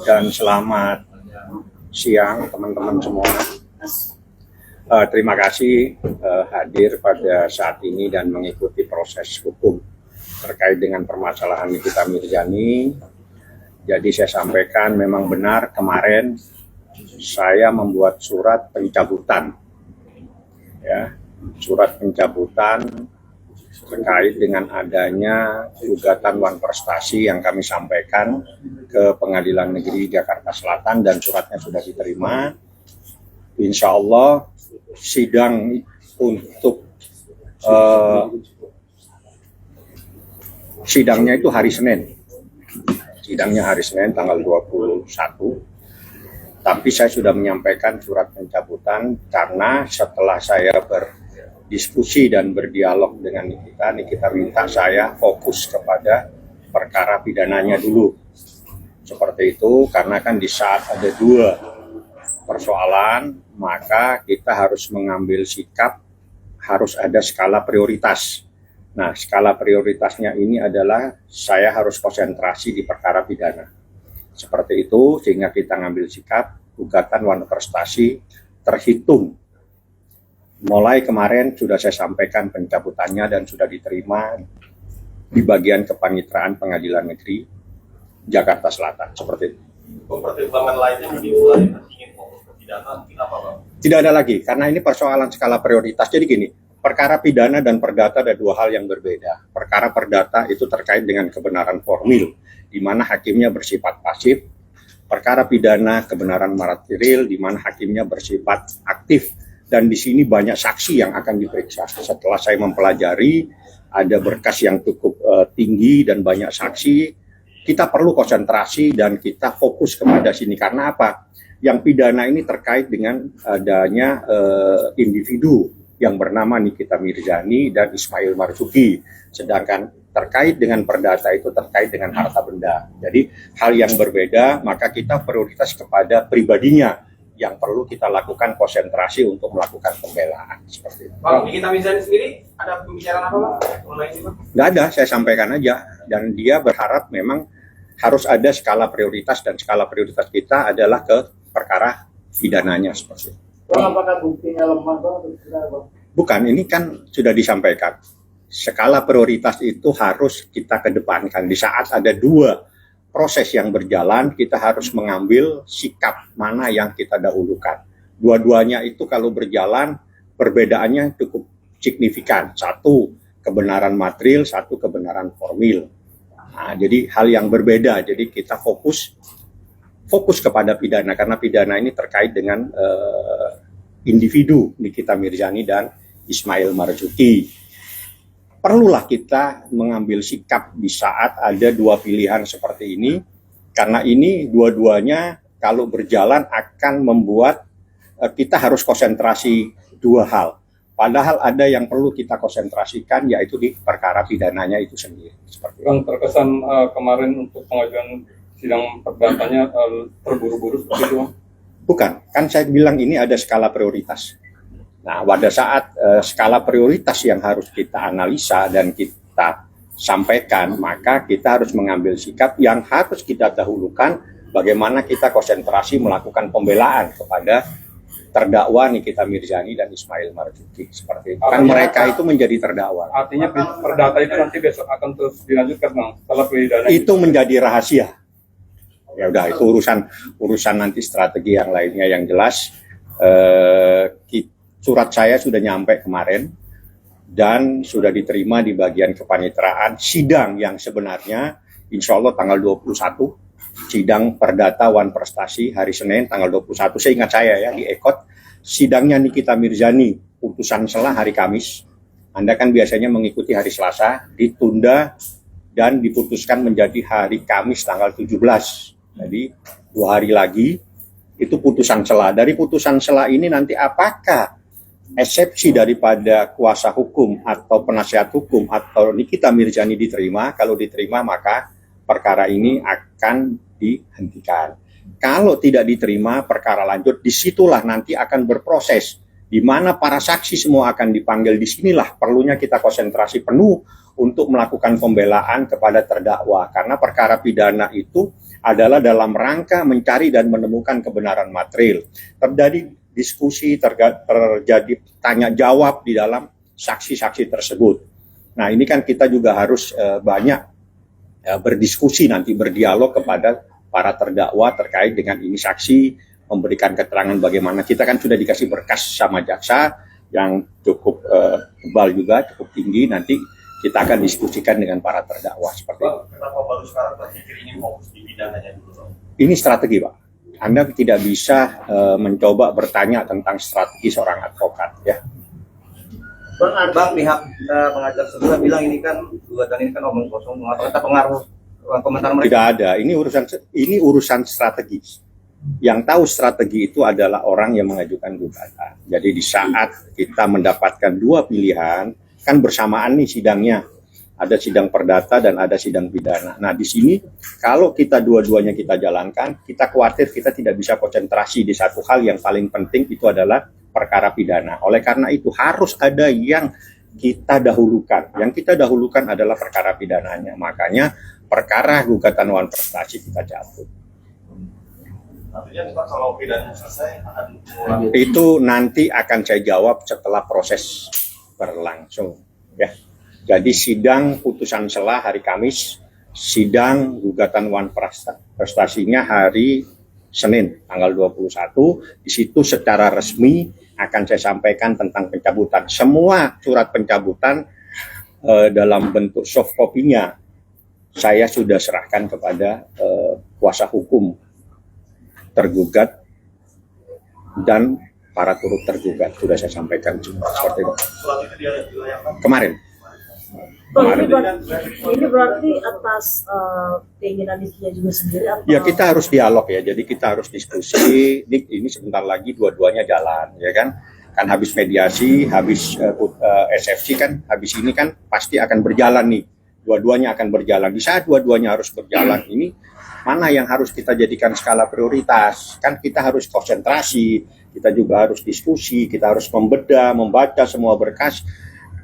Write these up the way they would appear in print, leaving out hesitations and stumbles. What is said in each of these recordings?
dan selamat siang teman-teman semua. Terima kasih hadir pada saat ini dan mengikuti proses hukum terkait dengan permasalahan Nikita Mirzani. Jadi saya sampaikan memang benar kemarin saya membuat surat pencabutan, ya, surat pencabutan terkait dengan adanya gugatan Wan Prestasi yang kami sampaikan ke Pengadilan Negeri Jakarta Selatan dan suratnya sudah diterima. Insya Allah sidang untuk sidangnya itu hari Senin. Sidangnya hari Senin tanggal 21. Tapi saya sudah menyampaikan surat pencabutan karena setelah saya berdiskusi dan berdialog dengan Nikita minta saya fokus kepada perkara pidananya dulu. Seperti itu, karena kan di saat ada dua persoalan, maka kita harus mengambil sikap, harus ada skala prioritas. Nah, skala prioritasnya ini adalah saya harus konsentrasi di perkara pidana. Seperti itu, sehingga kita ngambil sikap, gugatan Wan Prestasi terhitung. Mulai kemarin sudah saya sampaikan pencabutannya dan sudah diterima di bagian kepaniteraan Pengadilan Negeri Jakarta Selatan. Seperti itu. Pertimbangan lainnya dimulai ingin fokus ke pidana, kenapa Bang? Tidak ada lagi, karena ini persoalan skala prioritas. Jadi gini, perkara pidana dan perdata ada dua hal yang berbeda. Perkara perdata itu terkait dengan kebenaran formil, di mana hakimnya bersifat pasif. Perkara pidana kebenaran material, di mana hakimnya bersifat aktif. Dan di sini banyak saksi yang akan diperiksa. Setelah saya mempelajari, ada berkas yang cukup tinggi dan banyak saksi, kita perlu konsentrasi dan kita fokus kepada sini. Karena apa? Yang pidana ini terkait dengan adanya individu yang bernama Nikita Mirzani dan Ismail Marzuki. Sedangkan terkait dengan perdata itu terkait dengan harta benda. Jadi hal yang berbeda, maka kita prioritas kepada pribadinya yang perlu kita lakukan konsentrasi untuk melakukan pembelaan. Seperti itu. Bang, Nikita Mirzani sendiri ada pembicaraan apa Bang? Nggak ada, saya sampaikan aja. Dan dia berharap memang harus ada skala prioritas, dan skala prioritas kita adalah ke perkara pidananya seperti itu. Apakah buktinya lemah Bang? Bukan, ini kan sudah disampaikan. Skala prioritas itu harus kita kedepankan. Di saat ada dua proses yang berjalan, kita harus mengambil sikap mana yang kita dahulukan. Dua-duanya itu kalau berjalan, perbedaannya cukup signifikan. Satu kebenaran material, satu kebenaran formil. Nah, jadi hal yang berbeda. Jadi kita fokus kepada pidana, karena pidana ini terkait dengan individu Nikita Mirzani dan Ismail Marzuki. Perlulah kita mengambil sikap di saat ada dua pilihan seperti ini, karena ini dua-duanya kalau berjalan akan membuat kita harus konsentrasi dua hal. Padahal ada yang perlu kita konsentrasikan, yaitu di perkara pidananya itu sendiri. Seperti Bang, terkesan kemarin untuk pengajuan sidang perdatanya terburu-buru seperti itu, Bang? Bukan, kan saya bilang ini ada skala prioritas. Nah, pada saat skala prioritas yang harus kita analisa dan kita sampaikan, maka kita harus mengambil sikap yang harus kita dahulukan, bagaimana kita konsentrasi melakukan pembelaan kepada terdakwa Nikita Mirzani dan Ismail Marzuki. Seperti itu. Kan mereka itu menjadi terdakwa. Artinya perdata itu nanti besok akan terus dilanjutkan, Bang, setelah pidana Itu menjadi rahasia. Ya udah, itu urusan nanti strategi yang lainnya yang jelas. Surat saya sudah nyampe kemarin dan sudah diterima di bagian kepaniteraan sidang yang sebenarnya insya Allah tanggal 21, sidang perdata Wan Prestasi hari Senin tanggal 21, seingat saya ya, di Ekot. Sidangnya Nikita Mirzani putusan selah hari Kamis. Anda kan biasanya mengikuti hari Selasa, ditunda dan diputuskan menjadi hari Kamis tanggal 17. Jadi 2 hari lagi itu putusan selah. Dari putusan selah ini nanti apakah eksepsi daripada kuasa hukum atau penasihat hukum atau Nikita Mirzani diterima? Kalau diterima, maka perkara ini akan dihentikan. Kalau tidak diterima, perkara lanjut, disitulah nanti akan berproses, di mana para saksi semua akan dipanggil. Disinilah perlunya kita konsentrasi penuh untuk melakukan pembelaan kepada terdakwa, karena perkara pidana itu adalah dalam rangka mencari dan menemukan kebenaran material. Terjadi diskusi, terjadi tanya jawab di dalam saksi-saksi tersebut. Nah, ini kan kita juga harus banyak berdiskusi nanti, berdialog kepada para terdakwa terkait dengan ini, saksi memberikan keterangan bagaimana. Kita kan sudah dikasih berkas sama jaksa yang cukup tebal juga, cukup tinggi. Nanti kita akan diskusikan dengan para terdakwa seperti itu. Kenapa baru sekarang berpikir ini fokus di pidananya dulu? Ini strategi, Pak. Anda tidak bisa mencoba bertanya tentang strategi seorang advokat, ya. Bang, pihak pengajar sebelah bilang ini kan gugatan ini kan omong kosong, mengatakan pengaruh komentar mereka. Tidak ada. Ini urusan strategis. Yang tahu strategi itu adalah orang yang mengajukan gugatan. Jadi di saat kita mendapatkan dua pilihan, kan bersamaan nih sidangnya. Ada sidang perdata dan ada sidang pidana. Nah, di sini kalau kita dua-duanya kita jalankan, kita khawatir kita tidak bisa konsentrasi di satu hal yang paling penting, itu adalah perkara pidana. Oleh karena itu harus ada yang kita dahulukan. Yang kita dahulukan adalah perkara pidananya. Makanya perkara gugatan wan prestasi kita cabut. Artinya Pak, kalau pidananya selesai akan mengulangi. Itu nanti akan saya jawab setelah proses berlangsung, ya. Jadi sidang putusan sela hari Kamis, sidang gugatan wan prestasinya hari Senin tanggal 21. Di situ secara resmi akan saya sampaikan tentang pencabutan. Semua surat pencabutan dalam bentuk soft copy-nya saya sudah serahkan kepada kuasa hukum tergugat dan para turut tergugat, sudah saya sampaikan juga seperti itu. Surat itu dia dilayangkan Kemarin. Ini berarti atas keinginan istrinya juga sendiri atau? Ya, kita harus dialog ya, jadi kita harus diskusi. Ini sebentar lagi dua-duanya jalan, ya kan? Kan habis mediasi, habis SFC kan, habis ini kan pasti akan berjalan nih. Dua-duanya akan berjalan. Di saat dua-duanya harus berjalan ini, mana yang harus kita jadikan skala prioritas? Kan kita harus konsentrasi, kita juga harus diskusi, kita harus membedah, membaca semua berkas.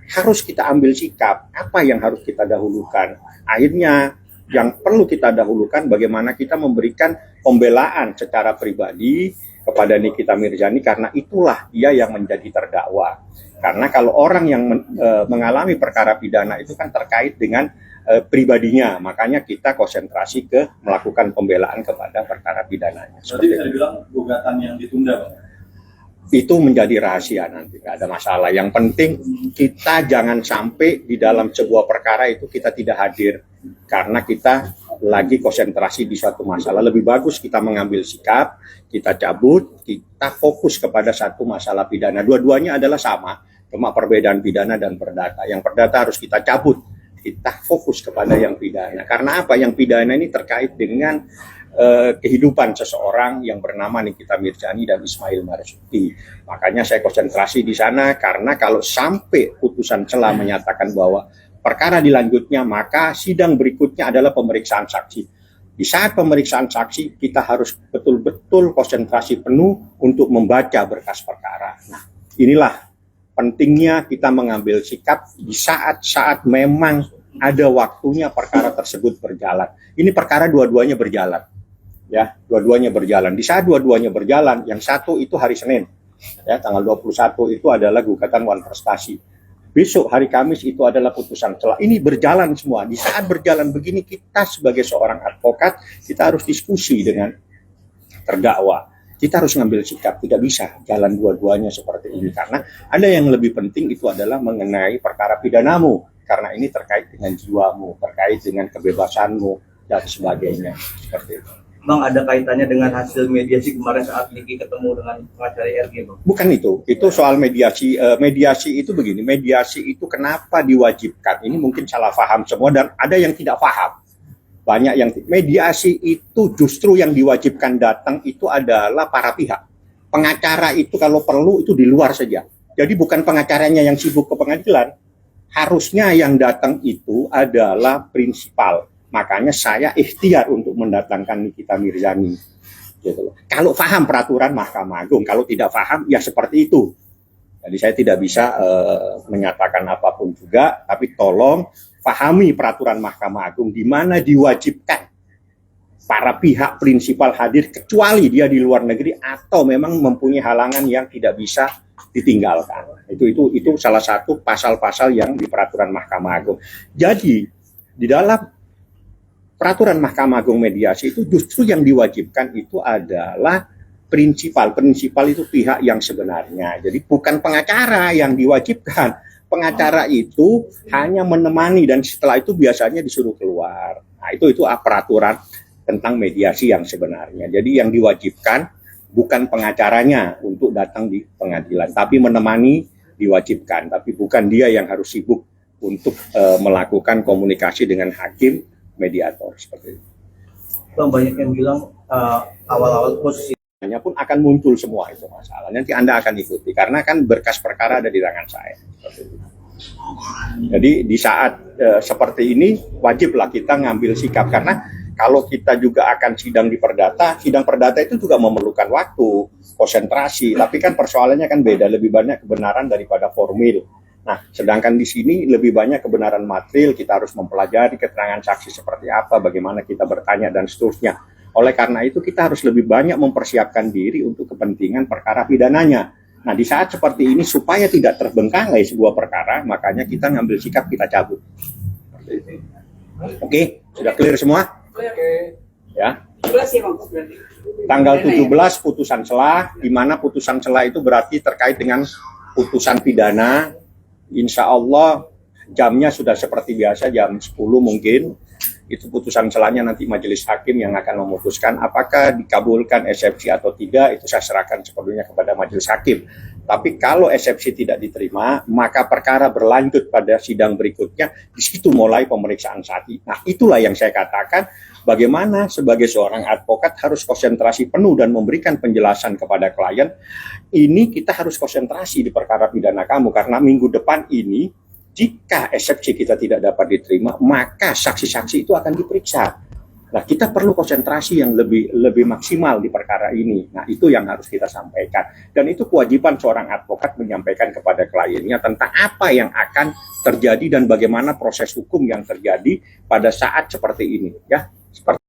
Harus kita ambil sikap, apa yang harus kita dahulukan. Akhirnya yang perlu kita dahulukan bagaimana kita memberikan pembelaan secara pribadi kepada Nikita Mirzani, karena itulah dia yang menjadi terdakwa. Karena kalau orang yang mengalami perkara pidana itu kan terkait dengan pribadinya, makanya kita konsentrasi ke melakukan pembelaan kepada perkara pidananya. Berarti bisa dibilang gugatan yang ditunda, Bang? Itu menjadi rahasia nanti, nggak ada masalah. Yang penting kita jangan sampai di dalam sebuah perkara itu kita tidak hadir karena kita lagi konsentrasi di suatu masalah. Lebih bagus kita mengambil sikap, kita cabut, kita fokus kepada satu masalah pidana. Dua-duanya adalah sama, cuma perbedaan pidana dan perdata. Yang perdata harus kita cabut, kita fokus kepada yang pidana. Karena apa? Yang pidana ini terkait dengan kehidupan seseorang yang bernama Nikita Mirzani dan Ismail Marzuki. Makanya saya konsentrasi di sana, karena kalau sampai putusan sela menyatakan bahwa perkara dilanjutnya, maka sidang berikutnya adalah pemeriksaan saksi. Di saat pemeriksaan saksi, kita harus betul-betul konsentrasi penuh untuk membaca berkas perkara. Nah, inilah pentingnya kita mengambil sikap di saat-saat memang ada waktunya perkara tersebut berjalan. Ini perkara dua-duanya berjalan. Ya, dua-duanya berjalan. Di saat dua-duanya berjalan, yang satu itu hari Senin, ya, tanggal 21 itu adalah gugatan wan prestasi. Besok hari Kamis itu adalah putusan sela. Ini berjalan semua. Di saat berjalan begini, kita sebagai seorang advokat, kita harus diskusi dengan terdakwa. Kita harus ngambil sikap, tidak bisa jalan dua-duanya seperti ini. Karena ada yang lebih penting, itu adalah mengenai perkara pidanamu. Karena ini terkait dengan jiwamu, terkait dengan kebebasanmu, dan sebagainya. Seperti itu. Bang, ada kaitannya dengan hasil mediasi kemarin saat Niki ketemu dengan pengacara RG, Bang? Bukan itu soal mediasi. Mediasi itu begini, mediasi itu kenapa diwajibkan? Ini mungkin salah paham semua dan ada yang tidak paham. Banyak yang mediasi itu justru yang diwajibkan datang itu adalah para pihak. Pengacara itu kalau perlu itu di luar saja. Jadi bukan pengacaranya yang sibuk ke pengadilan. Harusnya yang datang itu adalah prinsipal. Makanya saya ikhtiar untuk mendatangkan Nikita Mirzani. Gitu. Kalau paham peraturan Mahkamah Agung, kalau tidak paham ya seperti itu. Jadi saya tidak bisa menyatakan apapun juga, tapi tolong pahami peraturan Mahkamah Agung di mana diwajibkan para pihak prinsipal hadir kecuali dia di luar negeri atau memang mempunyai halangan yang tidak bisa ditinggalkan. Itu salah satu pasal-pasal yang di peraturan Mahkamah Agung. Jadi di dalam peraturan Mahkamah Agung mediasi itu justru yang diwajibkan itu adalah prinsipal itu pihak yang sebenarnya. Jadi bukan pengacara yang diwajibkan. Pengacara itu hanya menemani dan setelah itu biasanya disuruh keluar. Nah, itu peraturan tentang mediasi yang sebenarnya. Jadi yang diwajibkan bukan pengacaranya untuk datang di pengadilan, tapi menemani diwajibkan. Tapi bukan dia yang harus sibuk untuk melakukan komunikasi dengan hakim mediator seperti itu. Bang, banyak yang bilang awal-awal posisinya pun akan muncul semua itu masalah. Nanti Anda akan ikuti karena kan berkas perkara ada di tangan saya. Jadi di saat seperti ini wajiblah kita ngambil sikap karena kalau kita juga akan sidang perdata itu juga memerlukan waktu, konsentrasi. Tapi kan persoalannya kan beda, lebih banyak kebenaran daripada formil. Nah, sedangkan di sini lebih banyak kebenaran material, kita harus mempelajari keterangan saksi seperti apa, bagaimana kita bertanya dan seterusnya. Oleh karena itu kita harus lebih banyak mempersiapkan diri untuk kepentingan perkara pidananya. Nah, di saat seperti ini supaya tidak terbengkalai sebuah perkara, makanya kita ngambil sikap, kita cabut. Oke, sudah clear semua? Ya. Tanggal 17 putusan celah, di mana putusan celah itu berarti terkait dengan putusan pidana. Insya Allah jamnya sudah seperti biasa, jam 10 mungkin. Itu putusan celahnya nanti majelis hakim yang akan memutuskan apakah dikabulkan eksepsi atau tidak, itu saya serahkan sepenuhnya kepada majelis hakim. Tapi kalau eksepsi tidak diterima, maka perkara berlanjut pada sidang berikutnya, di situ mulai pemeriksaan saksi. Nah, itulah yang saya katakan, bagaimana sebagai seorang advokat harus konsentrasi penuh dan memberikan penjelasan kepada klien, ini kita harus konsentrasi di perkara pidana kamu, karena minggu depan ini, jika eksepsi kita tidak dapat diterima, maka saksi-saksi itu akan diperiksa. Nah, kita perlu konsentrasi yang lebih maksimal di perkara ini. Nah, itu yang harus kita sampaikan. Dan itu kewajiban seorang advokat menyampaikan kepada kliennya tentang apa yang akan terjadi dan bagaimana proses hukum yang terjadi pada saat seperti ini. Ya, seperti